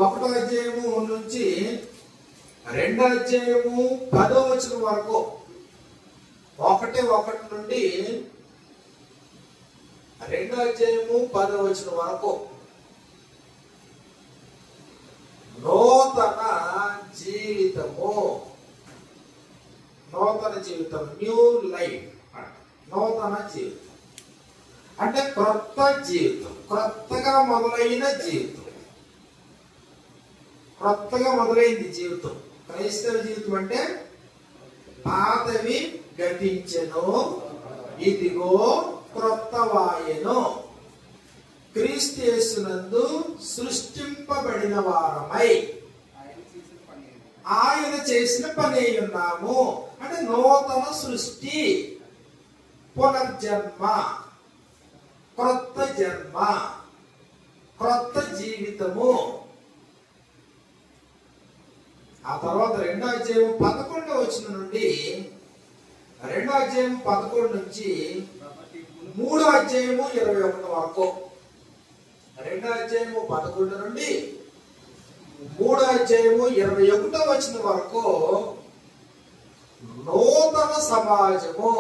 ఒకటో అధ్యాయము నుంచి 2వ అధ్యాయము 10వ వచనం వరకు, 1:1 నుండి 2వ అధ్యాయము 10వ వచనం వరకు నూతన జీవితము, నూతన జీవితం, న్యూ లైఫ్. నూతన జీవితం అంటే క్రొత్త జీవితం, క్రొత్తగా మొదలైన జీవితం, క్రొత్తగా మొదలైంది జీవితం. క్రైస్తవ జీవితం అంటే పాతవి గతించెను, ఇదిగో క్రొత్తవాయెను, క్రీస్తు యేసునందు సృష్టింపబడిన వారమై ఆయన చేసిన పని ఉన్నాము. అంటే నూతన సృష్టి, పునర్జన్మ, క్రొత్త జన్మ, క్రొత్త జీవితము. ఆ తర్వాత 2వ అధ్యాయం 11వ వచనం నుండి 2వ అధ్యాయం 11 నుంచి 3వ అధ్యాయము 21 వరకు, 2వ అధ్యాయము 11 నుండి 3వ అధ్యాయము 21వ వచనం వరకు నూతన సమాజము,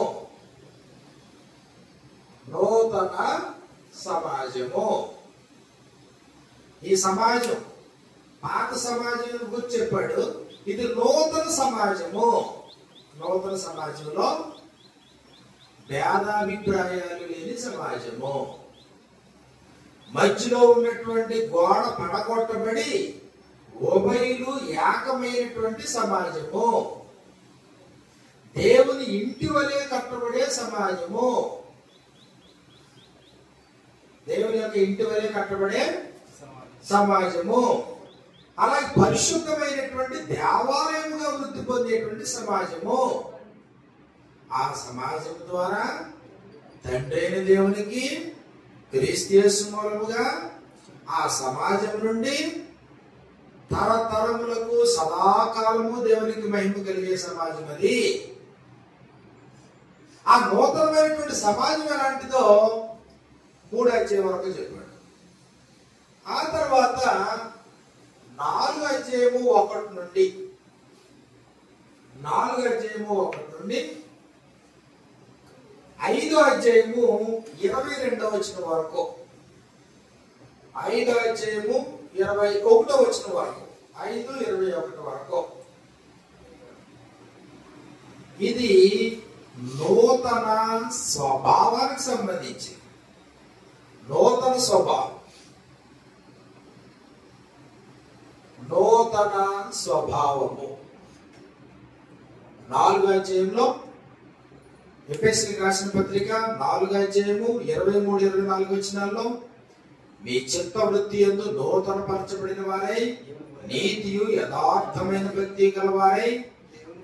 నూతన సమాజము. ఈ సమాజం పాత సమాజం గురించి చెప్పాడు, ఇది నూతన సమాజము. నూతన సమాజంలో భేదాభిప్రాయాలు లేని సమాజము, మధ్యలో ఉన్నటువంటి గోడ పడగొట్టబడి ఉభయులు ఏకమైనటువంటి సమాజము, దేవుని ఇంటి వలె కట్టబడే సమాజము, దేవుని యొక్క ఇంటి వలె కట్టబడే సమాజము, అలాగే పరిశుద్ధమైనటువంటి దేవాలయముగా వృద్ధి పొందేటువంటి సమాజము. ఆ సమాజం ద్వారా తండ్రి అయిన దేవునికి క్రీస్తు యేసు మూలముగా ఆ సమాజం నుండి తరతరములకు సదాకాలము దేవునికి మహిమ కలిగే సమాజం అది. ఆ నూతనమైనటువంటి సమాజం ఎలాంటిదో 3వ అధ్యాయం వరకు చెప్పాడు. ఆ తర్వాత 4వ అధ్యాయము 1 నుండి 4వ అధ్యాయము 1 నుండి 5వ అధ్యాయము 22వ వచనం వరకు, 5వ అధ్యాయము 21వ వచనం వరకు, 5:21 వరకు ఇది నూతన స్వభావానికి సంబంధించి. నూతన స్వభావం, నూతన స్వభావము. 4వ అధ్యాయంలో ఎఫెసీయులకు రాసిన పత్రిక 4వ అధ్యాయము 23-24 వచనాల్లో మీ చిత్త వృత్తి యందు నూతన పరచబడిన వారై నీతియు యథార్థమైన భక్తి గలవారై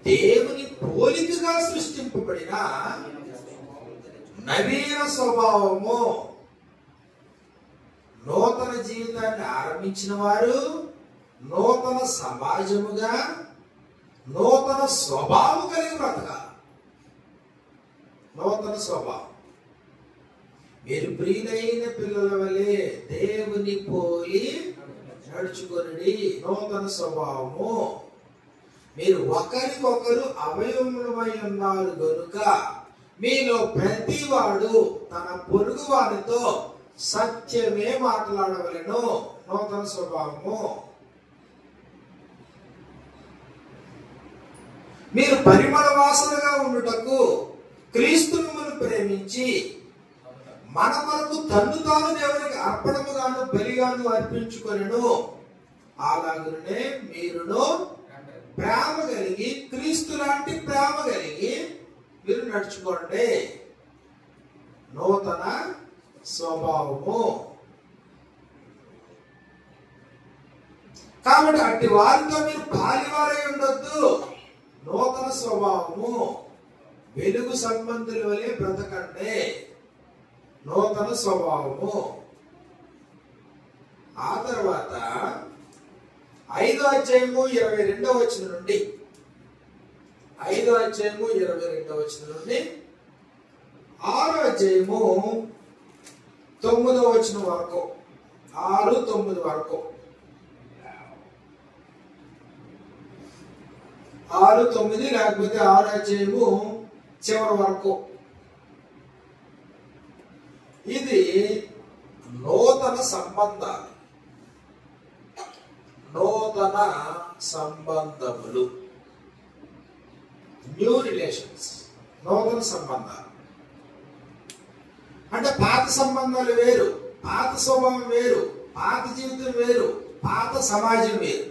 దేవుని పోలికగా సృష్టింపబడిన నవీన స్వభావము. నూతన జీవితాన్ని ఆరంభించిన వారు నూతన సమాజముగా నూతన స్వభావం కలిగి బ్రతకాలి. నూతన స్వభావం. మీరు ప్రియులైన పిల్లల వలె దేవుని పోలి నడుచుకొనుడి. నూతన స్వభావము. మీరు ఒకరికొకరు అవయవములమై ఉన్నారు గనుక మీలో ప్రతివాడు తన పొరుగు వారితో సత్యమే మాట్లాడవలెను. నూతన స్వభావము. మీరు పరిమళ వాసనగా ఉండుటకు క్రీస్తును మనం ప్రేమించి మన కొరకు తన్ను తాను దేవునికి అర్పణముగాను బలిగాను అర్పించుకొనెను. అలాగనే మీరును ప్రేమ కలిగి క్రీస్తు లాంటి ప్రేమ కలిగి మీరు నడుచుకోండి. నూతన స్వభావము. కాబట్టి అట్టి వారితో మీరు పాలివారై ఉండొద్దు. నూతన స్వభావము. వెలుగు సంబంధుల వలె బ్రతకండి. నూతన స్వభావము. ఆ తర్వాత 5వ అధ్యాయము 22వ వచనం నుండి 5వ అధ్యాయము 22వ వచనం నుండి 6వ అధ్యాయము 9వ వచనం వరకు 6-9 వరకు 6, 9 లేకపోతే 6 అధ్యాయము చివరి వరకు. ఇది నూతన సంబంధాలు, నూతన సంబంధములు, న్యూ రిలేషన్స్, నూతన సంబంధాలు. అంటే పాత సంబంధాలు వేరు, పాత స్వభావం వేరు, పాత జీవితం వేరు, పాత సమాజం వేరు.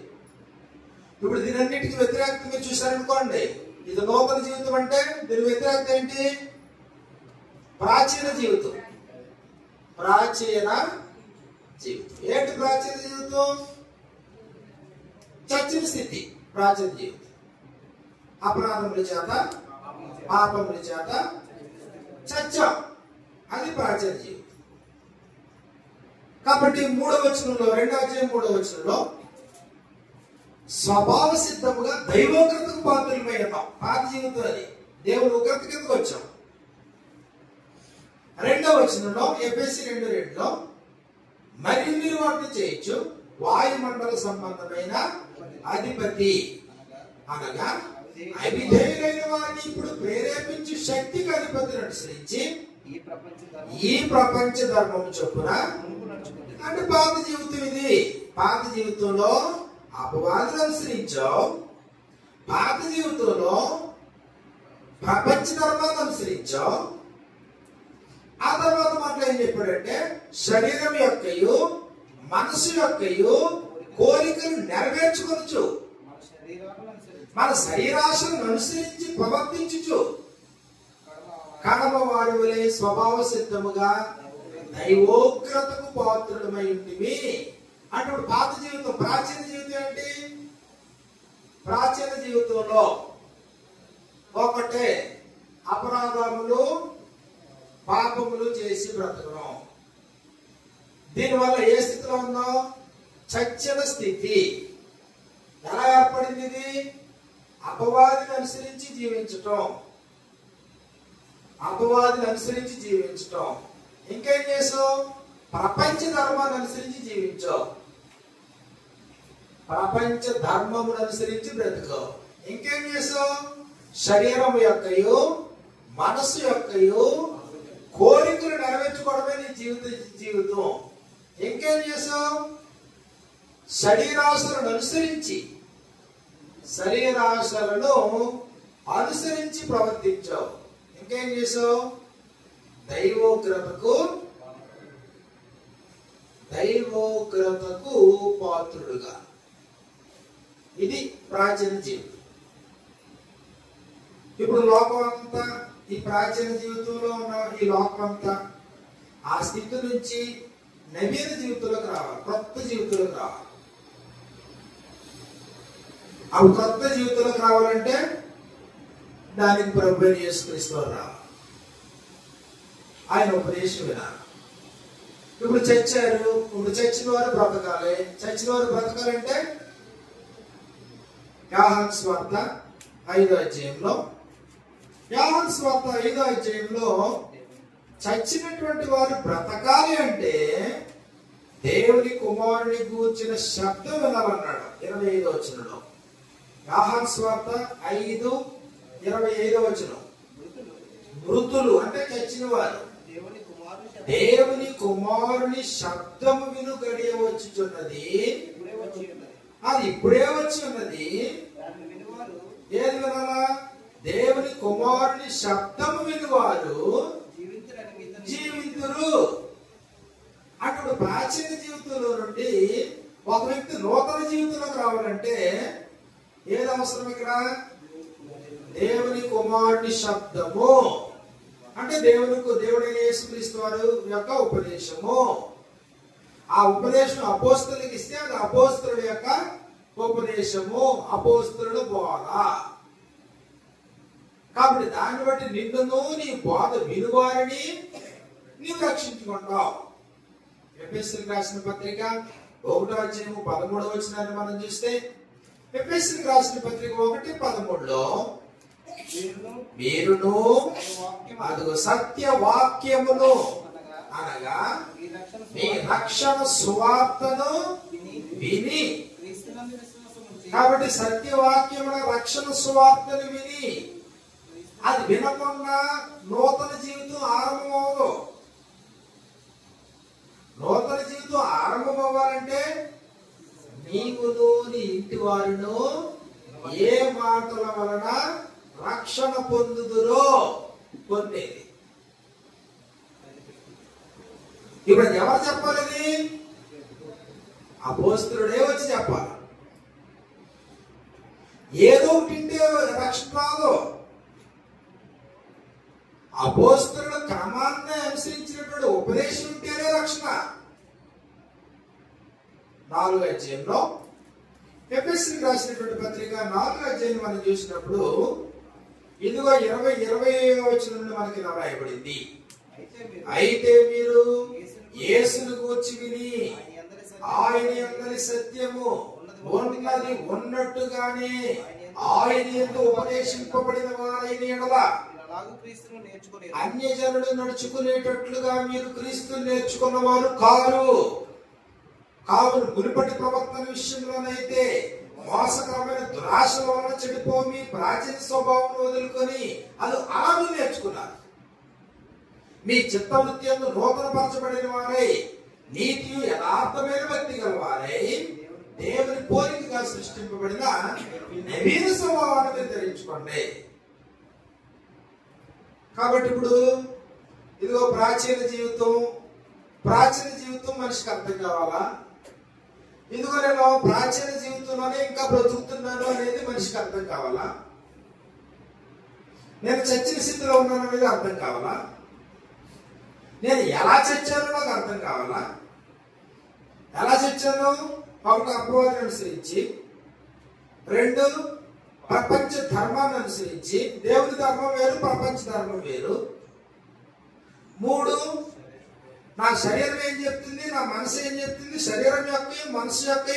ఇప్పుడు దీనన్నిటికీ వ్యతిరేకంగా చూశారనుకోండి, ఇది నూతన జీవితం అంటే దీని వ్యతిరేకత ఏంటి? ప్రాచీన జీవితం. ప్రాచీన జీవితం ఏంటి? ప్రాచీన జీవితం చచ్చిన స్థితి. ప్రాచీన జీవితం అపరాధముల చేత, పాపముల చేత చచ్చాం, అది ప్రాచీన జీవితం. కాబట్టి 3వ వచనంలో, 2వ అధ్యాయం 3వ వచనంలో స్వభావ సిద్ధముగా దైవోగ్రతకు పాత్రలమై ఉన్నాం. పాత జీవితం అది, దేవుని ఉగ్రత కిందకు వచ్చాం. 2వ వచనంలో ఎఫెసీ 2:2 మరియు మీరు వాటిని చేయొచ్చు, వాయుమండల సంబంధమైన అధిపతి అనగా అవిధేయులైన వారిని ఇప్పుడు ప్రేరేపించి శక్తికి అధిపతిని అనుసరించి ఈ ప్రపంచ ధర్మం చొప్పున. అంటే పాత జీవితం ఇది. పాత జీవితంలో అపవాదులు అనుసరించావు, పాత జీవితంలో ప్రపంచ ధర్మాన్ని అనుసరించావు. ఆ తర్వాత మాటలు ఏం చెప్పాడంటే, శరీరం యొక్కయు మనసు యొక్కయు కోరికలు నెరవేర్చుకొనొచ్చు, మన శరీరాశను అనుసరించి ప్రవర్తించుచు కడమ వారి వలె స్వభావ సిద్ధముగా దైవోగ్రతకు పాత్రులమై ఉంటిమి. అంటే పాత జీవితం. ప్రాచీన జీవితం ఏంటి? ప్రాచీన జీవితంలో ఒకటే అపరాధములు, పాపములు చేసి బ్రతకడం. దీనివల్ల ఏ స్థితిలో ఉందో? చచ్చిన స్థితి. ఎలా ఏర్పడింది ఇది? అపవాదిని అనుసరించి జీవించటం, అపవాదిని అనుసరించి జీవించటం. ఇంకేం చేసావు? ప్రపంచ ధర్మాన్ని అనుసరించి జీవించావు, ప్రపంచ ధర్మమును అనుసరించి బ్రతుకో. ఇంకేం చేసావు? శరీరం యొక్కయు మనస్సు యొక్కయు కోరికలు నెరవేర్చుకోవడమే నీ జీవితం. ఇంకేం చేసావు? శరీరాశలను అనుసరించి ప్రవర్తించావు. ఇంకేం చేసావు? దైవోగ్రతకు పాత్రుడుగా. ఇది ప్రాచీన జీవితం. ఇప్పుడు లోకం అంతా, ఈ ప్రాచీన జీవితంలో ఉన్న ఈ లోకం అంతా ఆ స్థితి నుంచి నవీన జీవితంలోకి రావాలి, కొత్త జీవితంలోకి రావాలి. అవి కొత్త జీవితంలోకి రావాలంటే దానికి ప్రభువైన యేసుక్రీస్తు రావాలి, ఆయన ఉపదేశం వినాలి. ఇప్పుడు చచ్చారు, ఇప్పుడు చచ్చిన వారు బ్రతకాలి. చచ్చిన వారు బ్రతకాలంటే యోహాను సువార్త 5వ అధ్యాయంలో, యోహాను సువార్త 5వ అధ్యాయంలో చచ్చినటువంటి వారు బ్రతకాలి అంటే దేవుని కుమారుని గూర్చిన శబ్దం వినాలన్నాడు 25వ వచనంలో. యోహాను సువార్త 5:25 వచనం. మృతులు అంటే చచ్చిన వారు దేవుని కుమారుని శబ్దము విను గడియ వచ్చుచున్నది, అది ఇప్పుడే వచ్చి ఉన్నది. ఏది వినాలా? దేవుని కుమారుని శబ్దము వినువారు జీవింతురు. అక్కడ ప్రాచీన జీవితంలో నుండి ఒక వ్యక్తి నూతన జీవితంలోకి రావాలంటే ఏది అవసరం? ఇక్కడ దేవుని కుమారుని శబ్దము అంటే దేవుడైన యేసుక్రీస్తు వారి యొక్క ఉపదేశము. ఆ ఉపదేశం అపోస్తలులకు ఇస్తే అది అపోస్తలుల యొక్క ఉపదేశము, అపోస్తలుల బోధ. కాబట్టి దాన్ని బట్టి నిన్నును నీ బోధ వినువారిని నీవు రక్షించుకుంటావు. ఎఫెసీయులకు రాసిన పత్రిక 1వ అధ్యాయము 13వ వచనాన్ని మనం చూస్తే, ఎఫెసీయులకు రాసిన పత్రిక 1:13లో మీరును అదుగో సత్య వాక్యమును అనగా మీ రక్షణ సువార్తను విని కాబట్టి సత్యవాక్యముల రక్షణ సువార్తను విని అది వినకుండా నూతన జీవితం ఆరంభమవదు. నూతన జీవితం ఆరంభం అవ్వాలంటే నీవును నీ ఇంటి వారిను ఏ మాటల వలన రక్షణ పొందుదురో పొందేది. ఇప్పుడు ఎవరు చెప్పాలని? అపోస్తలుడే వచ్చి చెప్పాలి. ఏదో తింటే రక్షణ రాదు. అపోస్తలుడు క్రమాన్ని అనుసరించినటువంటి ఉపదేశం ఉంటేనే రక్షణ. 4వ అధ్యాయంలో ఎఫెసీయులకు రాసినటువంటి పత్రిక 4వ అధ్యాయం మనం చూసినప్పుడు ఇదిగో 20 వచనం నుండి మనకి ఇలా రాయబడింది. అయితే మీరు యేసును గూర్చి విని ఆయన యందలి సత్యము ఉన్నది ఉన్నట్టుగానే ఆయన యందు ఉపదేశింపబడిన వారైన యెడల అన్యజనులు నడుచుకునేటట్లుగా మీరు క్రీస్తుని నేర్చుకున్న వారు కారు. కావున మునుపటి ప్రవర్తన విషయంలోనైతే మోసకరమైన దురాశల వలన చెడిపో మీ ప్రాచీన స్వభావం వదులుకొని అది అలాగే నేర్చుకున్నారు. మీ చిత్తవృత్తియందు నూతనపరచబడిన వారై నీతియు యథార్థమైన భక్తి గల వారై దేవుని పోలికగా సృష్టింపబడిన నవీన స్వభావాన్ని ధరించుకోండి. కాబట్టి ఇప్పుడు ఇదిగో ప్రాచీన జీవితం మనిషికి అర్థం కావాలా? ఇదిగో నేను ప్రాచీన జీవితంలోనే ఇంకా బ్రతుకుతున్నాను అనేది మనిషికి అర్థం కావాలా? నేను చచ్చిన స్థితిలో ఉన్నాను అనేది అర్థం కావాలా? నేను ఎలా చచ్చానో నాకు అర్థం కావాలా? ఎలా చచ్చాను? ఒకటి అపవాదాన్ని అనుసరించి, 2 ప్రపంచ ధర్మాన్ని అనుసరించి. దేవుని ధర్మం వేరు, ప్రపంచ ధర్మం వేరు. 3 నా శరీరం ఏం చెప్తుంది, నా మనసు ఏం చెప్తుంది, శరీరం యొక్క మనసు యొక్క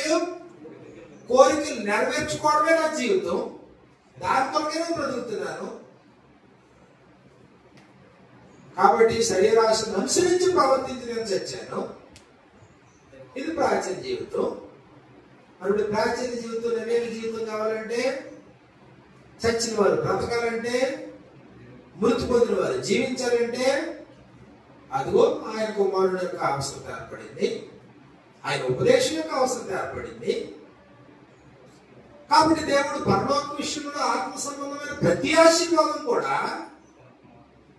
కోరికలు నెరవేర్చుకోవడమే నా జీవితం. దాని కొరకే నేను బ్రతుకుతున్నాను. కాబట్టి శరీరాశను అనుసరించి ప్రవర్తించి నేను చచ్చాను. ఇది ప్రాచీన జీవితం. మరి ప్రాచీన జీవితం నవీన జీవితం కావాలంటే చచ్చిన వారు బ్రతకాలంటే, మృతి పొందిన వారు జీవించాలంటే అదిగో ఆయన కుమారుడు యొక్క అవసరం ఏర్పడింది, ఆయన ఉపదేశం యొక్క అవసరం ఏర్పడింది. కాబట్టి దేవుడు పరలోక విషయంలో ఆత్మ సంబంధమైన ప్రతి ఆశీర్వాదం కూడా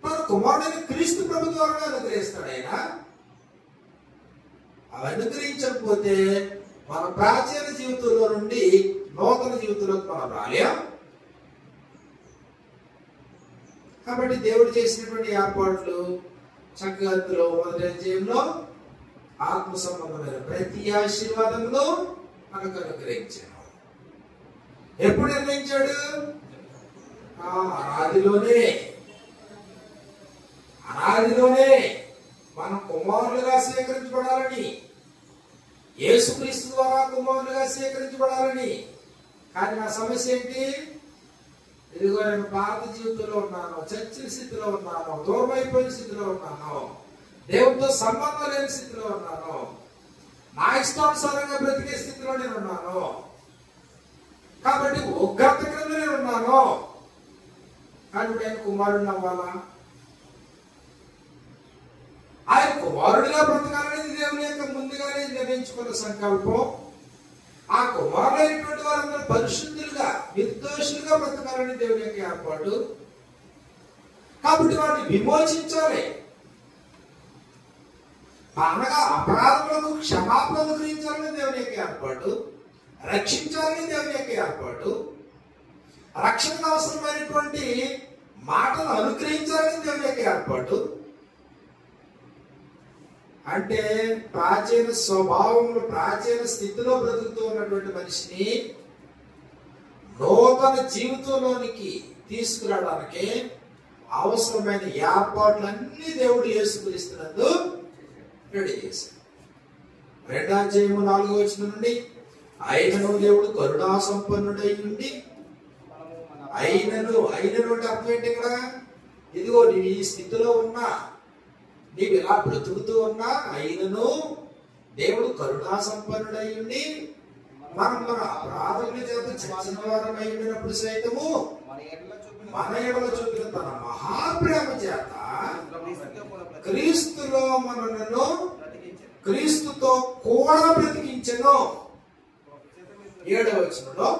మన కుమారుడైన క్రీస్తు ప్రభు ద్వారా అనుగ్రహిస్తాడు. ఆయన అవి అనుగ్రహించకపోతే మన ప్రాచీన జీవితంలో నుండి నూతన జీవితంలోకి మనం రాలేం. కాబట్టి దేవుడు చేసినటువంటి ఏర్పాట్లు చక్కగా అందులో 1వ అధ్యాయంలో ఆత్మ సంబంధమైన ప్రతి ఆశీర్వాదంలో మనకు అనుగ్రహించాడు. ఎప్పుడు నిర్ణయించాడు? అనాదిలోనే మనం కుమారులుగా స్వీకరించబడాలని, యేసుక్రీస్తు ద్వారా కుమారులుగా స్వీకరించబడాలని. కానీ నా సమస్య ఏంటి? ఇదిగో నేను పాత జీవితంలో ఉన్నాను, చచ్చిన స్థితిలో ఉన్నాను, దూరం అయిపోయిన స్థితిలో ఉన్నాను, దేవుడితో సంబంధం లేని స్థితిలో ఉన్నాను, నా ఇష్టానుసారంగా బ్రతికే స్థితిలో నేను ఉన్నాను. కాబట్టి ఉగ్రత క్రింద నేను ఉన్నాను. కానీ నేను కుమారుడిని అవ్వాలా? ఆయన కుమారుడిగా బ్రతకాలనేది దేవుని యొక్క ముందుగానే నిర్ణయించుకున్న సంకల్పం. ఆ కుమారులైనటువంటి వారందరూ పరిశుద్ధులుగా నిర్దోషులుగా బ్రతకాలని దేవుని యొక్క ఏర్పాటు. కాబట్టి వారిని విమోచించాలి. అనగా అపరాధములకు క్షమాపణ అనుగ్రహించాలని దేవుని యొక్క ఏర్పాటు, రక్షించాలని దేవుని యొక్క ఏర్పాటు, రక్షణకు అవసరమైనటువంటి మాటలు అనుగ్రహించాలని దేవుని యొక్క ఏర్పాటు. అంటే ప్రాచీన స్వభావంలో ప్రాచీన స్థితిలో బ్రతుకుతూ ఉన్నటువంటి మనిషిని నూతన జీవితంలోనికి తీసుకురావడానికి అవసరమైన ఏర్పాట్లన్నీ దేవుడు యేసుక్రీస్తునందు రెడీ చేశాడు. 2వ అధ్యాయము 4వ వచనం నుండి అయినను దేవుడు కరుణా సంపన్నుడై ఉండి, అయినను అంటే అర్థం ఏంటి ఇక్కడ? ఇదిగో నేను ఈ స్థితిలో ఉన్నా, నీవు ఇలా బ్రతుకుతూ ఉన్నా, అయినను దేవుడు కరుణా సంపన్నుడై ఉండి మనం మన అపరాధముల చేత చచ్చిన వారమై ఉండినప్పుడు సైతము మన ఎడల చూపిన తన మహాప్రేమ చేత క్రీస్తులో మనలను క్రీస్తుతో కూడా బ్రతికించెను. 7వ వచనంలో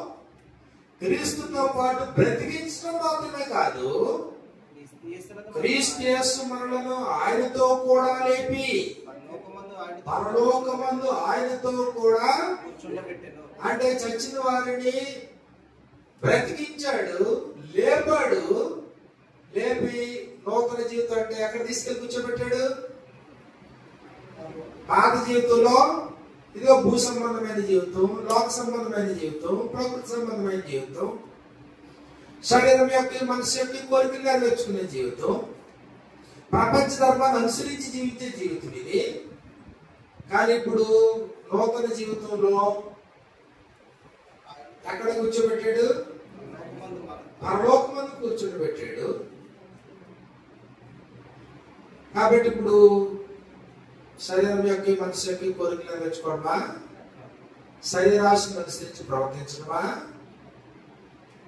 క్రీస్తుతో పాటు బ్రతికించడం మాత్రమే కాదు, క్రీస్తు యేసు మనలను ఆయనతో కూడా లేపి పరలోకమందు ఆయనతో కూడా, అంటే చచ్చిన వారిని బ్రతికించాడు, లేపాడు. లేపి నూతన జీవితం అంటే ఎక్కడ తీసుకెళ్లి కూర్చోబెట్టాడు? పాత జీవితంలో ఇదిగో భూ సంబంధమైన జీవితం, లోక సంబంధమైన జీవితం, ప్రకృతి సంబంధమైన జీవితం, శరీరం యొక్క మనసు యొక్క కోరికలు నెరవేర్చుకునే జీవితం, ప్రపంచ ధర్మాన్ని అనుసరించి జీవించే జీవితం ఇది. కానీ ఇప్పుడు నూతన జీవితంలో ఎక్కడ కూర్చోబెట్టాడు? పరలోకమందు కూర్చోబెట్టాడు. కాబట్టి ఇప్పుడు శరీరం యొక్క మనసు యొక్క కోరికలు నెరవేర్చుకోవడమా, శరీరాశను అనుసరించి ప్రవర్తించడమా,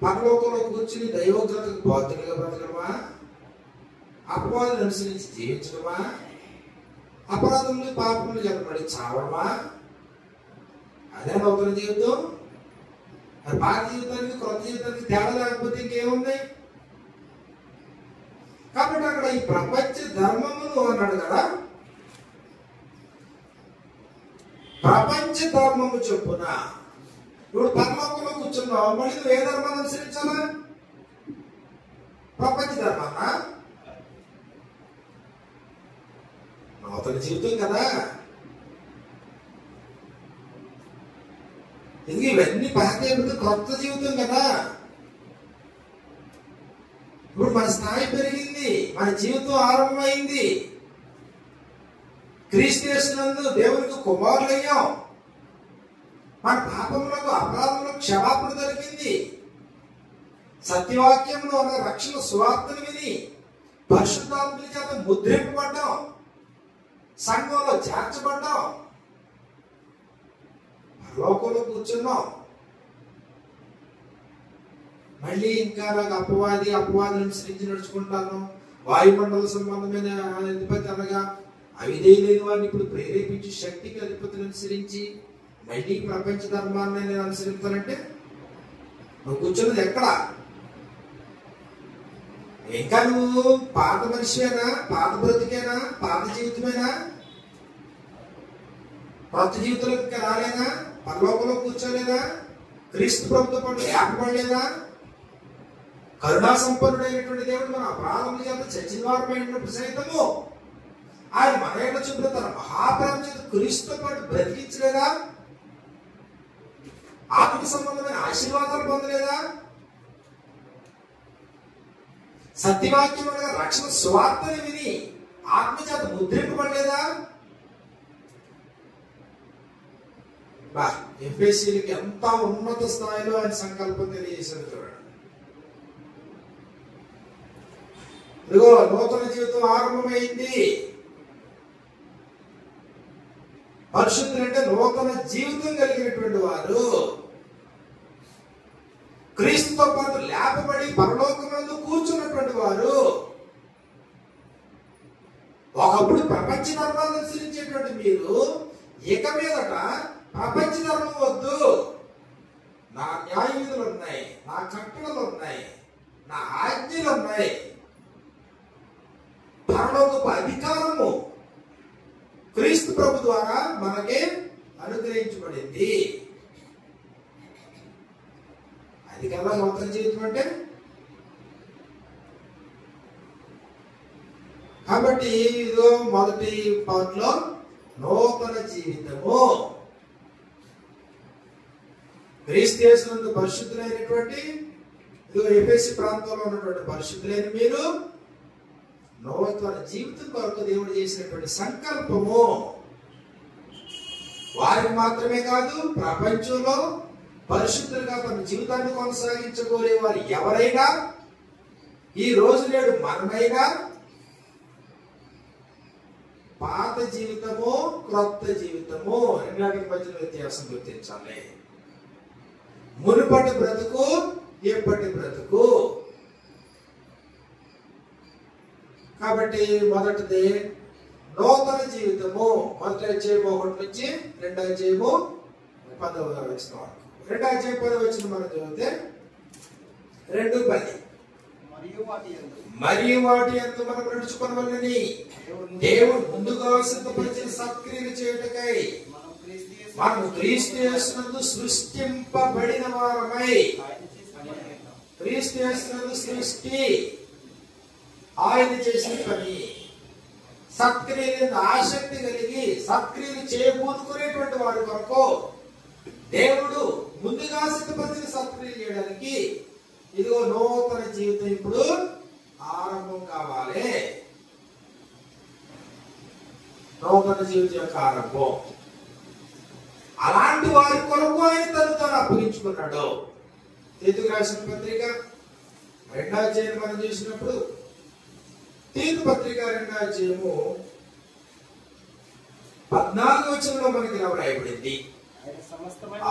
పరలోకంలో కూర్చుని దైవోగ్రతకు బాధ్యులుగా బ్రతకడమా, అపవాదులను అనుసరించి జీవించడమా, అపరాధములు పాపములు జరపడి చావడమా? అదే నూతన జీవితం. మరి పాత జీవితానికి కొత్త జీవితానికి తేడా లేకపోతే ఇంకేముంది? కాబట్టి అక్కడ ఈ ప్రపంచ ధర్మమును అన్నాడు కదా, ప్రపంచ ధర్మము చొప్పున. ఇప్పుడు పరలోకంలో కూర్చున్నావు, మళ్ళీ నువ్వు ఏ ధర్మాన్ని అనుసరించాలా? ప్రపంచ ధర్మాన్నా? నూతన జీవితం కదా. ఇది ఇవన్నీ పాత కొత్త జీవితం కదా. ఇప్పుడు మన స్థాయి పెరిగింది, మన జీవితం ఆరంభమైంది. క్రీస్తు యేసునందు దేవునికి కుమారులయ్యాం. మన పాపములకు అపరాధములకు క్షమాపణ దొరికింది. సత్యవాక్యంలో ఉన్న రక్షణ సువార్తను విని పరిశుద్ధాత్మల చేత ముద్రింపబడ్డాం, సంఘంలో చేర్చబడ్డాం, పరలోకంలో కూర్చున్నాం. మళ్ళీ ఇంకా నాకు అపవాదిని అనుసరించి నడుచుకుంటాను, వాయుమండల సంబంధమైన అధిపతి అనగా అవిధేయ లేని వారిని ఇప్పుడు ప్రేరేపించి శక్తికి అధిపతిని అనుసరించి మళ్ళీ ప్రపంచ ధర్మాన్ని నేను అనుసరిస్తానంటే నువ్వు కూర్చున్నది ఎక్కడ? ఇంకా నువ్వు పాత మనిషివేనా, పాత బ్రతికేనా, పాత జీవితమేనా? కొత్త జీవితంలో ఇంకా రాలేదా? పరలోకంలో కూర్చోలేదా? క్రీస్తు ప్రభుత్వ పాటు లేపబడలేదా? కరుణా సంపన్నుడైనటువంటి దేవుడు మన అపరాధముల చేత చచ్చిన వారమైనప్పుడు సైతము ఆయన మన ఏళ్ళ చూపులో తన మహాప్రేమ చేత క్రీస్తుతో పాటు బ్రతికించలేదా? ఆత్మ సంబంధమైన ఆశీర్వాదాలు పొందలేదా? సత్యవాక్యం అనగా రక్షణ సువార్తని విని ఆత్మచేత ముద్రింపబడలేదా? ఎఫెసీయులకి ఎంత ఉన్నత స్థాయిలో ఆయన సంకల్పం తెలియజేశాడు చూడండి. ఇదిగో నూతన జీవితం ఆరంభమైంది. పరిశుద్ధులు అంటే నూతన జీవితం కలిగినటువంటి వారు, క్రీస్తుతో పాటు లేపబడి పరలోకమందు కూర్చున్నటువంటి వారు. ఒకప్పుడు ప్రపంచ ధర్మాన్ని అనుసరించేటువంటి మీరు ఇక మీదట ప్రపంచ ధర్మం వద్దు, నా న్యాయ విధులు ఉన్నాయి, నా కట్టడలు ఉన్నాయి, నా ఆజ్ఞలు ఉన్నాయి, పరలోకపు అధికారము క్రీస్తు ప్రభు ద్వారా మనకే అనుగ్రహించబడింది. అది కదా నూతన జీవితం అంటే. కాబట్టి ఇదో మొదటి పార్ట్ లో నూతన జీవితము, క్రీస్తు యేసునందు పరిశుద్ధులైనటువంటి, ఇదిగో ఎఫెసీ ప్రాంతంలో ఉన్నటువంటి పరిశుద్ధులైన మీరు నూతన జీవితం కొరకు దేవుడు చేసినటువంటి సంకల్పము. వారికి మాత్రమే కాదు, ప్రపంచంలో పరిశుద్ధులుగా తమ జీవితాన్ని కొనసాగించుకోలే వారు ఎవరైనా, ఈ రోజు నేడు మనమైనా పాత జీవితము క్రొత్త జీవితము రెండింటికి మధ్యలో వ్యత్యాసం గుర్తించాలి. మునుపటి బ్రతుకు ఎప్పటి బ్రతుకు. కాబట్టి మొదటిది నూతన జీవితము. మొదటి అధ్యాయము 1 నుంచి 2వ అధ్యాయము 10వ వచనం వరకు. 2వ అధ్యాయం 10వ వచనం మనం చదివితే 2:10 మరియు వాటి యందు మనం నడుచుకొనవలెనని దేవుడు ముందుగా సిద్ధపరిచిన సత్క్రియలు చేయుటకై మనము క్రీస్తు యేసునందు సృష్టింపబడిన వారమై. క్రీస్తు యేసునందు సృష్టి ఆయన చేసిన పని. సత్క్రియలు ఆసక్తి కలిగి సత్క్రియలు చేయబోతుకునేటువంటి వారి కొరకు దేవుడు ముందుగా సిద్ధపరిచిన సత్క్రియలు చేయడానికి ఇదిగో నూతన జీవితం ఇప్పుడు ఆరంభం కావాలి. నూతన జీవితం యొక్క ఆరంభం. అలాంటి వారి కొరకు ఆయన తను అప్పగించుకున్నాడు. తీతుకు రాసిన పత్రిక 2వ అధ్యాయం మనం చూసినప్పుడు తీతు పత్రిక 2వ అధ్యాయము 14వ వచనంలో మనకి ఇలా వ్రాయబడింది.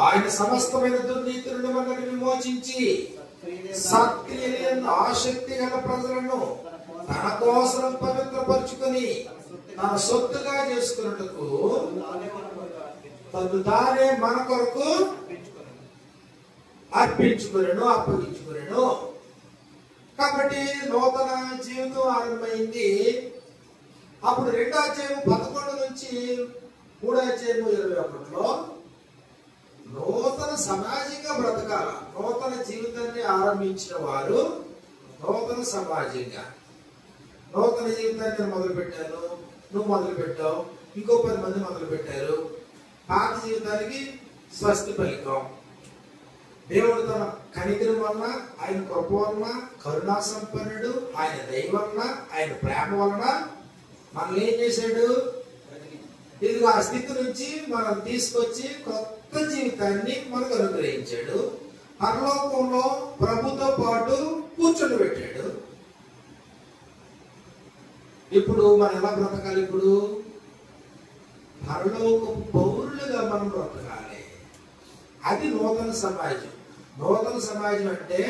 ఆయన సమస్తమైన దుర్నీతులను మనల్ని విమోచించి సత్క్రియలను ఆసక్తి గల ప్రజలను తన కోసం పవిత్రపరుచుకొని తన సొత్తుగా చేసుకున్నట్టుకు తను తానే మన కొరకు అప్పగించుకునేను. కాబట్టి నూతన జీవితం ఆరంభమైంది. అప్పుడు 2వ అధ్యాయం 11 నుంచి 3వ అధ్యాయం 21లో నూతన సమాజంగా బ్రతకాల. నూతన జీవితాన్ని ఆరంభించిన వారు నూతన సమాజంగా నూతన జీవితాన్ని నేను మొదలు పెట్టాను, నువ్వు మొదలు పెట్టావు, ఇంకో 10 మంది మొదలు పెట్టారు. పాత జీవితానికి స్వస్తి పలికం. దేవుడు తన కనికరం వలన, ఆయన కృప వలన, కరుణా సంపన్నుడు, ఆయన దయ వలన, ఆయన ప్రేమ వలన మనల్ని ఏం చేశాడు? ఇదిగో ఆ స్థితి నుంచి మనం తీసుకొచ్చి కొత్త జీవితాన్ని మనకు అనుగ్రహించాడు. పరలోకంలో ప్రభుతో పాటు కూర్చొని పెట్టాడు. ఇప్పుడు మనం ఎలా బ్రతకాలి? ఇప్పుడు పరలోకపు పౌరులుగా మనం బ్రతకాలి. అది నూతన సమాజం. నూతన సమాజం అంటే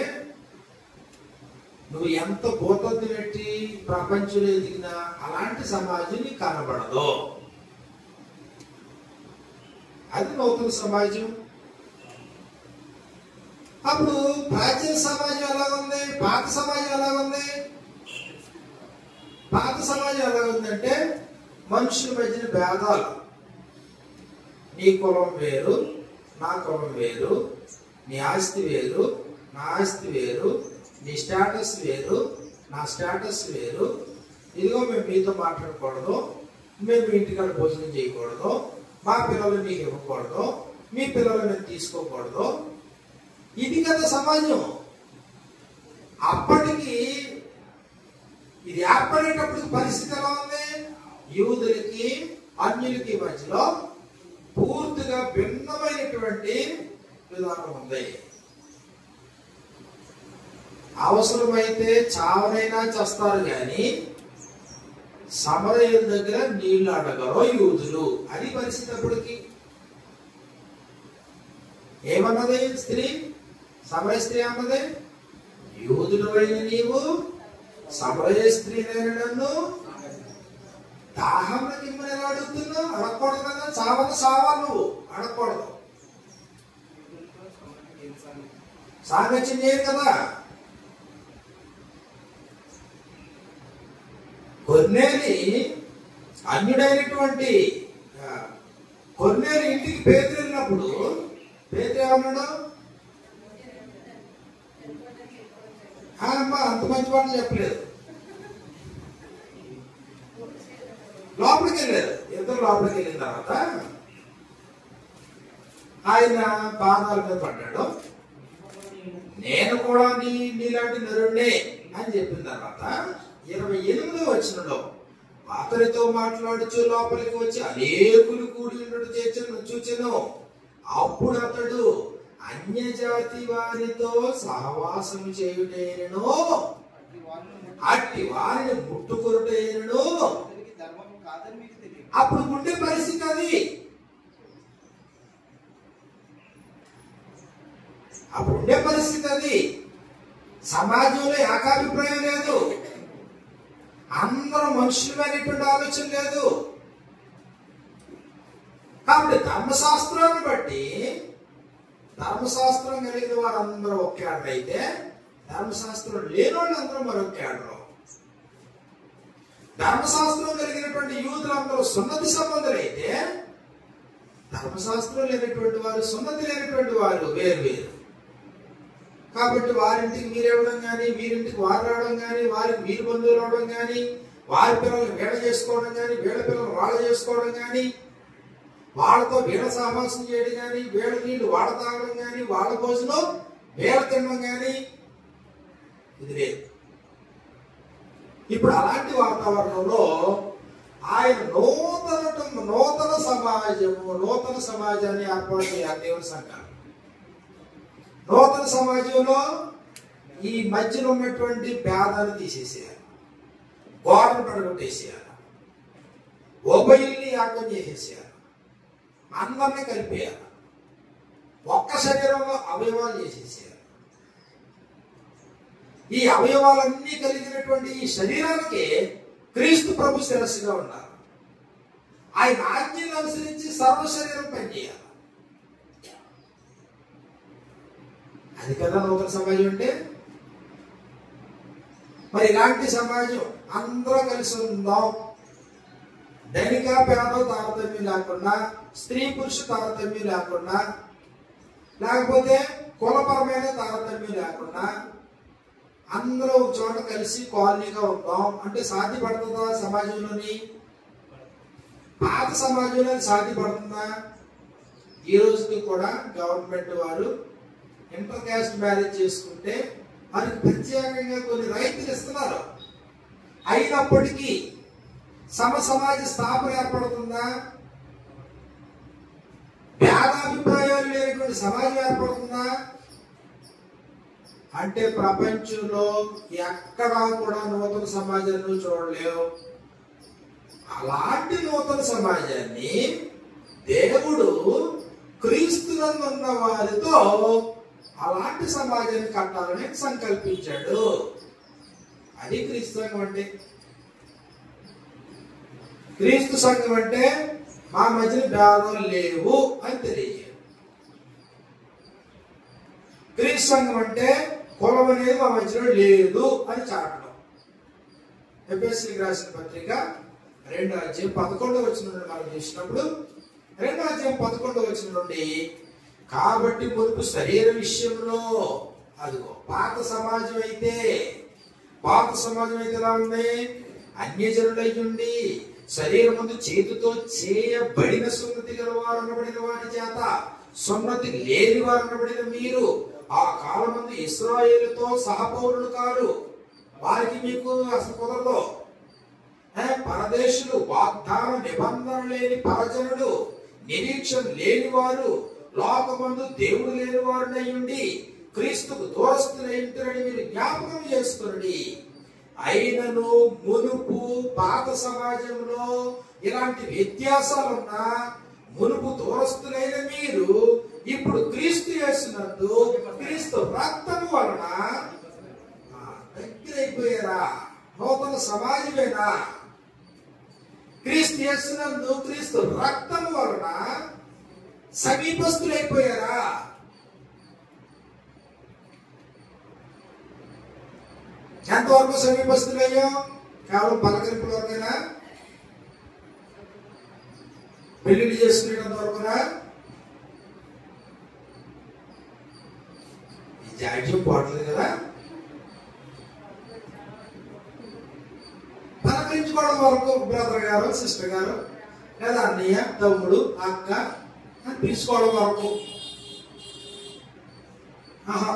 నువ్వు ఎంత భూతద్ది పెట్టి ప్రపంచంలో ఎదిగినా అలాంటి సమాజం నీకు కనబడదు. అది నూతన సమాజం. అప్పుడు ప్రాచీన సమాజం ఎలా ఉంది? పాత సమాజం ఎలా ఉంది? పాత సమాజం ఎలా ఉందంటే మనుషుల మధ్యన భేదాలు. నీ కులం వేరు, నా కులం వేరు, నీ ఆస్తి వేరు, నా ఆస్తి వేరు, నీ స్టేటస్ వేరు, నా స్టేటస్ వేరు. ఇదిగో మేము మీతో మాట్లాడకూడదు, మేము మీ ఇంటికాడ భోజనం చేయకూడదు, మా పిల్లలు మీకు ఇవ్వకూడదు, మీ పిల్లలు మేము తీసుకోకూడదు. ఇది కదా సమాజం. అప్పటికి ఇది ఏర్పడేటప్పటికి పరిస్థితి ఎలా ఉంది? యూదులకి అన్యులకి మధ్యలో పూర్తిగా భిన్నమైనటువంటి విధానం ఉంది. అవసరమైతే చావనైనా చేస్తారు కానీ సమరయుల దగ్గర నీళ్లు అడగరు యూదులు. అది పరిస్థితి. అప్పటికి ఏమన్నది స్త్రీ? సమరయ స్త్రీ అన్నది, యూదుడు అయిన నీవు సమరయ స్త్రీనైన నన్ను దాహం నిమ్మని ఎలా అడుగుతున్నావు? అడగకూడదు కదా. చావను సావా నువ్వు అడగకూడదు. సాంగత్యం చేయరు కదా. కొర్నేలి అన్యుడైనటువంటి కొర్నేలి ఇంటికి పేతురు వెళ్ళినప్పుడు పేతురు ఏమన్నాడు? అమ్మా అంత మంచి మాట చెప్పలేదు. లోపలికి వెళ్ళారు. ఇద్దరు లోపలికి వెళ్ళిన తర్వాత ఆయన పాదాల మీద పడ్డాడు. నేను కూడా నీలాంటి నరుణ్ణే అని చెప్పిన తర్వాత 28వ వచనంలో అతనితో మాట్లాడుచు లోపలికి వచ్చి అనేకులు కూడి ఉండటం చూచెను. అప్పుడు అతడు అన్యజాతి వారితో సహవాసం చేయుటైనను అట్టి వారిని ముట్టుకొనుటైనను. అప్పుడు ఉండే పరిస్థితి అది. అప్పుడు ఉండే పరిస్థితి అది. సమాజంలో ఏకాభిప్రాయం లేదు, అందరూ మనుషులమైనటువంటి ఆలోచన లేదు. కాబట్టి ధర్మశాస్త్రాన్ని బట్టి ధర్మశాస్త్రం కలిగిన వారందరూ ఒక కేడర్ అయితే, ధర్మశాస్త్రం లేని వాళ్ళందరూ మరొక కేడరు. ధర్మశాస్త్రం కలిగినటువంటి యూదులందరూ సున్నతి సంబంధులైతే, ధర్మశాస్త్రం లేనటువంటి వారు, సున్నతి లేనటువంటి వారు వేరు వేరు. కాబట్టి వారింటికి మీరేవడం కానీ, వీరింటికి వారు రావడం కానీ, వారికి వీరి బంధువులు అవడం కానీ, వారి పిల్లలు వీళ్ళ చేసుకోవడం కానీ, వీళ్ళ పిల్లలు వాళ్ళ చేసుకోవడం కానీ, వాళ్ళతో వీళ్ళ సామాసం చేయడం కానీ, వీళ్ళ నీళ్లు వాళ్ళ తాగడం కానీ, వాళ్ళ భోజనం వీళ్ళ తినడం కానీ ఇది లేదు. ఇప్పుడు అలాంటి వాతావరణంలో ఆయన నూతన సమాజాన్ని ఏర్పాటు చేయాలి. దేవుని సంకల్పం. నూతన సమాజంలో ఈ మధ్యలో ఉన్నటువంటి భేదాన్ని తీసేసేయాలి, గోడను పడగొట్టేసేయాలి, ఉభయుల్ని యాగం చేసేసేయాలి, అందరినీ కలిపేయాలి, ఒక్క శరీరంలో అవయవాలు చేసేసేయాలి. ఈ అవయవాలన్నీ కలిగినటువంటి ఈ శరీరానికి క్రీస్తు ప్రభు శిరస్సుగా ఉన్నారు. ఆయన ఆజ్ఞలను అనుసరించి సర్వ శరీరం పనిచేయాలి. అది కదా నూతన సమాజం అంటే. మరి ఇలాంటి సమాజం అందరూ కలిసి ఉందాం, ధనిక పేద తారతమ్యం లేకుండా, స్త్రీ పురుష తారతమ్యం లేకుండా, లేకపోతే కులపరమైన తారతమ్యం లేకుండా అందరూ ఒక చోట కలిసి కాలనీగా ఉందాం అంటే సాధ్యపడుతుందా? సమాజంలోని పాత సమాజంలో సాధ్యపడుతుందా? ఈ రోజుకి కూడా గవర్నమెంట్ వారు ఇంటర్ క్యాస్ట్ మ్యారేజ్ చేసుకుంటే వారికి ప్రత్యేకంగా కొన్ని రైతులు ఇస్తున్నారు. అయినప్పటికీ సమాజ స్థాపన ఏర్పడుతుందా? భేదాభిప్రాయాలు లేనటువంటి సమాజం ఏర్పడుతుందా? అంటే ప్రపంచంలో ఎక్కడా కూడా నూతన సమాజాన్ని చూడలేవు. అలాంటి నూతన సమాజాన్ని దేవుడు క్రీస్తునందు ఉన్న వారితో అలాంటి సమాజాన్ని కట్టాలని సంకల్పించాడు. అది క్రీస్తు సంఘం అంటే. క్రీస్తు సంఘం అంటే మా మధ్యన భేదాలు లేవు అని తెలియజేయాలి. క్రీస్తు సంఘం అంటే కులం అనేది మా మధ్యలో లేదు అని చాటడం. ఎఫెసీయులకు రాసిన పత్రిక 2:11 నుండి మనం చూసినప్పుడు 2:11 నుండి, కాబట్టి మునుపు శరీర విషయంలో అదిగో పాత సమాజం అయితే ఎలా ఉంది? అన్యజనులై ఉండి శరీరమందు చేతితో చేయబడిన సున్నతి గలవారు అనబడిన వారి చేత సున్నతి లేని వారు అనబడిన మీరు ఆ కాలమందు ఇశ్రాయేలుతో సహపౌరులు కారు, వారికి మీకు అసలు కుదరదు. పరదేశులు, వాగ్దాన నిబంధన లేని పరజనుడు, నిరీక్షణ లేని వారు, లోకమందు దేవుడు లేని వారు అయ్యుండి క్రీస్తుకు దూరస్తులైంటారని మీరు జ్ఞాపకం చేసుకుని, అయినను మునుపు పాత సమాజంలో ఇలాంటి వ్యత్యాసాలున్నా మునుపు దూరస్తులైన మీరు ఇప్పుడు క్రీస్తు యేసునందు క్రీస్తు రక్తము వలన దగ్గరైపోయారా? నూతన సమాజమేనా? క్రీస్తు యేసునందు క్రీస్తు రక్తము వలన సమీపస్తులైపోయారా? ఎంతవరకు సమీపస్తులయ్యో? కేవలం పలకరింపుల వరకైనా? పెళ్లిళ్ళు చేసుకునేంత వరకునా? ఈ జాడ్యం పోవట్లేదు కదా. పలకరించుకోవడం వరకు బ్రదర్ గారు, సిస్టర్ గారు, లేదా అన్నయ్య, తమ్ముడు, అక్క అని పిలుచుకోవడం వరకు.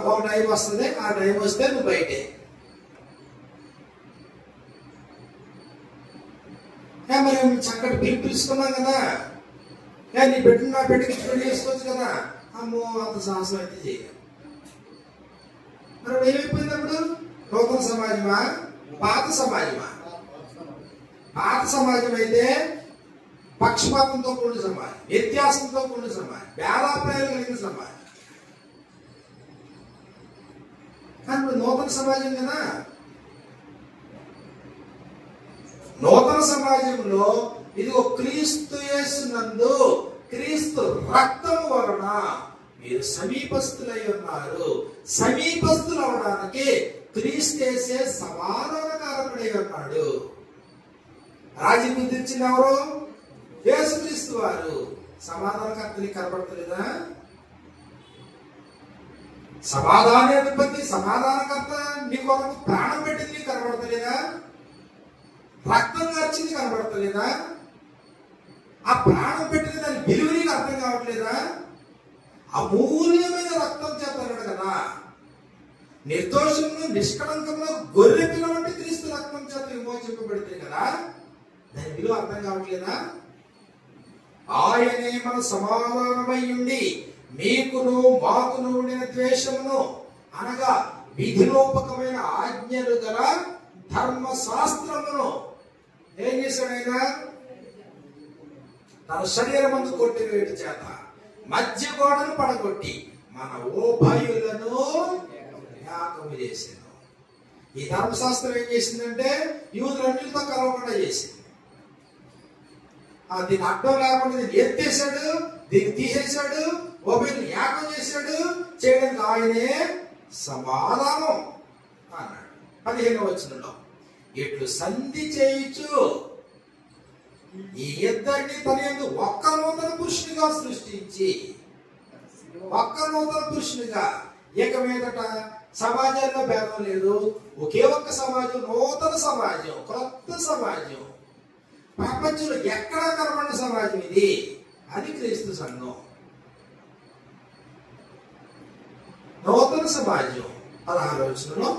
ఒక టైం వస్తుంది, ఆ టైం వస్తే నువ్వు బయటే. మరి చక్కటి పిలుచుకున్నాం కదా, నీ బిడ్డను నా బిడ్డకి పెళ్లి చేసుకోవచ్చు కదా. అమ్మో, అంత సాహసం అయితే చేయలేదు. మరి ఏమైపోయింది అప్పుడు? నూతన సమాజమా పాత సమాజమా? పాత సమాజం అయితే పక్షపాతంతో కూడిన సమాజం, వ్యత్యాసంతో కూడిన సమాజం, భేదాభిప్రాయాలు కలిగిన సమాజం. కానీ నూతన సమాజం కదా. నూతన సమాజంలో ఇదిగో క్రీస్తు యేసునందు క్రీస్తు రక్తం వలన మీరు సమీపస్తులై ఉన్నారు. సమీపస్తులు అవడానికి క్రీస్తు యేసే సమాధానకారకుడై ఉన్నాడు. రాజీ కుదిర్చిన ఎవరు? యేసుక్రీస్తు వారు. సమాధానకర్త నీకు కనబడతలేదా? సమాధానాధిపతి సమాధానకర్త నీ కొరకు ప్రాణం పెట్టింది నీకు కనబడతలేదా? రక్తం కార్చింది కనబడతలేదా? ఆ ప్రాణం పెట్టిన దాని విలువ నీకు అర్థం కావట్లేదా? అమూల్యమైన రక్తం చేస్తాడు కదా. నిర్దోషంలో నిష్కళంకంలో గొర్రె పిల్ల వంటి క్రీస్తు రక్తం చేత విమోచింపబడితే కదా, దాని విలువ అర్థం కావట్లేదా? ఆయనే మన సమాధానమై ఉండి మీకును మాకును ఉండిన ద్వేషమును అనగా విధిలోపకమైన ఆజ్ఞలు గల ధర్మశాస్త్రమును ఏం చేశాడు ఆయన? తన శరీరమందు కొట్టివేయట చేత మధ్య గోడను పడగొట్టి మన ఉభయులను ఏకము చేసింది. ఈ ధర్మశాస్త్రం ఏం చేసిందంటే యూదులన్నిటితో కలవకుండా చేసింది. దీన్ని అడ్డం లేకుండా దీన్ని ఎత్తేసాడు, దీన్ని తీసేశాడు, ఉభయులను ఏకం చేశాడు. చేయడానికి ఆయనే సమాధానం అన్నాడు. 15వ వచనంలో ఇట్లు సంధి చేయించు ఈ ఇద్దరిని తన యందు ఒక్క నూతన పురుషునిగా సృష్టించి, ఒక్క నూతన పురుషునిగా. ఇక మీదట సమాజంలో భేదం లేదు, ఒకే ఒక్క సమాజం, నూతన సమాజం, కొత్త సమాజం. ప్రపంచంలో ఎక్కడా కనబడిన సమాజం ఇది. అది క్రీస్తు సంఘం, నూతన సమాజం. 16వ వచనంలో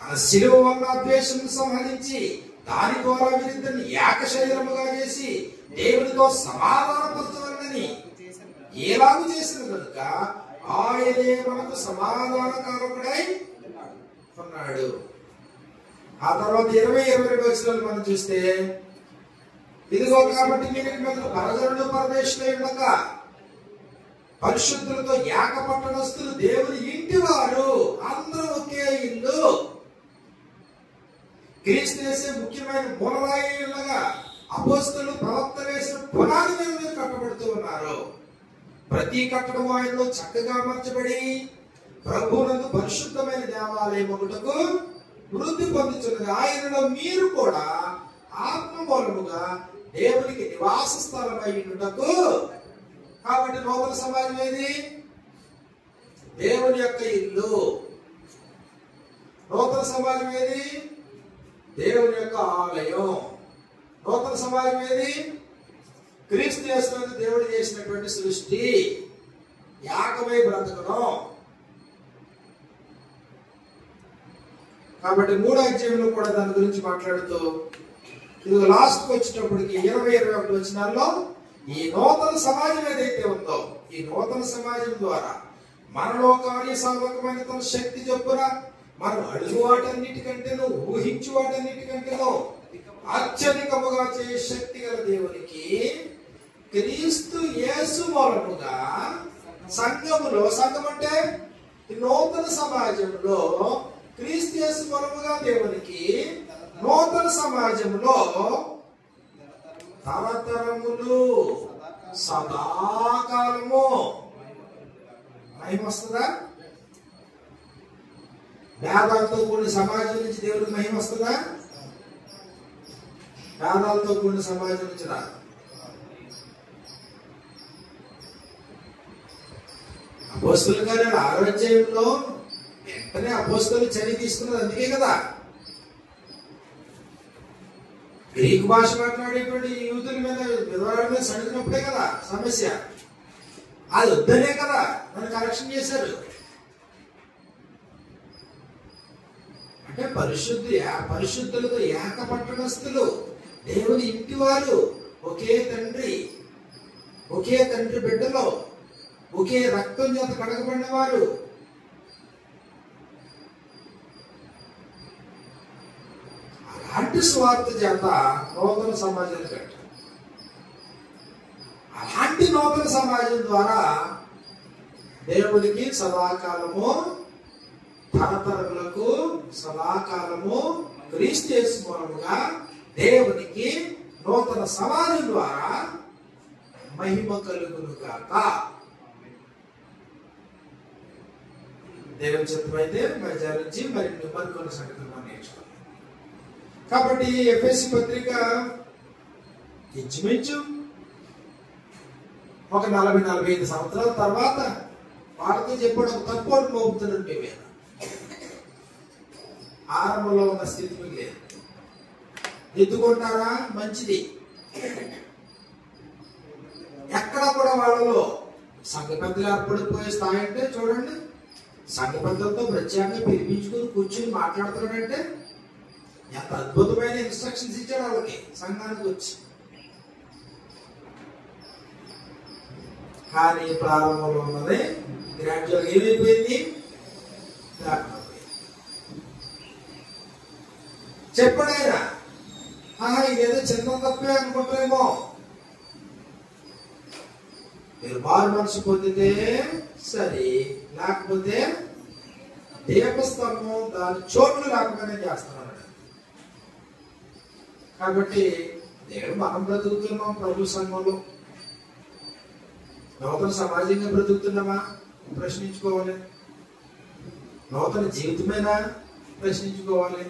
తన శిలువ వల్ల ద్వేషం సంహరించి దాని ద్వారా వీరిద్దరిని ఏక శరీరముగా చేసి దేవునితో సమాధానపరచవలనని ఎలాగూ చేసిన కనుక ఆయనే మనకు సమాధానకారకుడై ఉన్నాడు. ఆ తర్వాత 20-22 వచనాలు మనం చూస్తే, ఇదిగో కాబట్టి మీరు పరజనులు పరదేశులై ఉండగా పరిశుద్ధులతో ఏక పట్టణస్థులు దేవుని ఇంటి వారు, అందరూ ఒకే ఇల్లు. క్రీస్తు వేసే ముఖ్యమైన మూలరాయి ఉండగా అపోస్తలులు ప్రవక్త వేసిన పునాది మీద మీరు కట్టబడుతూ ఉన్నారు. ప్రతి కట్టడం ఆయనలో చక్కగా అమర్చబడి ప్రభువునందు పరిశుద్ధమైన దేవాలయం ఒకటకు వృద్ధి పొందుతున్నది. ఆయనలో మీరు కూడా ఆత్మ మూలముగా దేవునికి నివాస స్థలమై ఉండుటకు. కాబట్టి నూతన సమాజం ఏది? దేవుని యొక్క ఇల్లు. నూతన సమాజం ఏది? దేవుని యొక్క ఆలయం. నూతన సమాజం ఏది? క్రీస్తు యేసునందు దేవుడు చేసినటువంటి సృష్టి, ఏకమై బ్రతకడం. కాబట్టి 3వ అధ్యాయంలో కూడా దాని గురించి మాట్లాడుతూ ఇది లాస్ట్ కు వచ్చేటప్పటికి 20-21 వచనాల్లో ఈ నూతన సమాజం ఏదైతే ఉందో, ఈ నూతన సమాజం ద్వారా మనలో కార్యసాధకమైన తన శక్తి చొప్పున మనం అడుగు వాటన్నిటికంటేనూ ఊహించు వాటన్నిటికంటేనూ అత్యధికముగా చేయ శక్తి గల దేవునికి క్రీస్తు యేసు మూలముగా సంఘములో, సంఘం అంటే నూతన సమాజంలో క్రీస్తు యేసు మూలముగా దేవునికి నూతన సమాజంలో తరతరములు సదాకాలము మహిమ వస్తుందా? వేదాలతో కూడిన సమాజం నుంచి దేవుడికి మహిమ వస్తుందా? వేదాలతో కూడిన సమాజం నుంచి రాదు. అపోస్తలుల కార్యాలు 6వ అధ్యాయంలో వెంటనే అపోస్తలులు చర్య తీసుకున్నది అందుకే కదా. గ్రీకు భాష మాట్లాడేటువంటి యూదుల మీద, విధవరాల మీద సడిగినప్పుడే కదా సమస్య. అది వద్దనే కదా నన్ను కరెక్షన్ చేశారు. అంటే పరిశుద్ధులతో ఏక పట్టణస్థులు, దేవుని ఇంటి వారు, ఒకే తండ్రి బిడ్డలో, ఒకే రక్తం చేత కడగబడిన వారు. అలాంటి స్వార్థ చేత నూతన సమాజాన్ని పెట్టారు. అలాంటి నూతన సమాజం ద్వారా దేవునికి సదాకాలము తరతరములకు సదాకాలము క్రీస్తు యేసు మూలముగా దేవునికి నూతన సమాజం ద్వారా మహిమ కలుగును గాక. దేవుని చిత్తమైతే మరి జరిగించి మరికొన్ని సంగతులు మనం నేర్చుకోవాలి. కాబట్టి ఎఫెసీ పత్రిక ఇంచుమించు ఒక 40-45 సంవత్సరాల తర్వాత వారితో చెప్పడం ఒక తప్పోటు మోపుతున్నాడు మీ మీద. ఆరంభంలో ఉన్న స్థితి మీకు లేదు. ఎత్తుకుంటారా? మంచిది. ఎక్కడ కూడా వాళ్ళలో సంఘ పెద్దలు ఏర్పడిపోయే స్థాయి అంటే చూడండి, సంఘ పెద్దలతో ప్రత్యేకంగా పిలిపించుకుని కూర్చుని మాట్లాడుతున్నాడంటే ఎంత అద్భుతమైన ఇన్స్ట్రక్షన్స్ ఇచ్చాడు వాళ్ళకి సంఘానికి వచ్చి. కానీ ప్రారంభంలో ఉన్నది గ్రాడ్యువల్ ఏమైపోయింది? చెప్పడైనా ఇదేదో చిన్న తప్పే అనుకుంటారేమో. మీరు మారు మనసు పొందితే సరే, లేకపోతే దీపస్తంభం దాని చోట్లు లేకపోయినా చేస్తున్నాడు. కాబట్టి నేను మనం బ్రతుకుతున్నాం ప్రభు సంఘంలో, నూతన సమాజంగా బ్రతుకుతున్నామా ప్రశ్నించుకోవాలి. నూతన జీవితమైనా ప్రశ్నించుకోవాలి.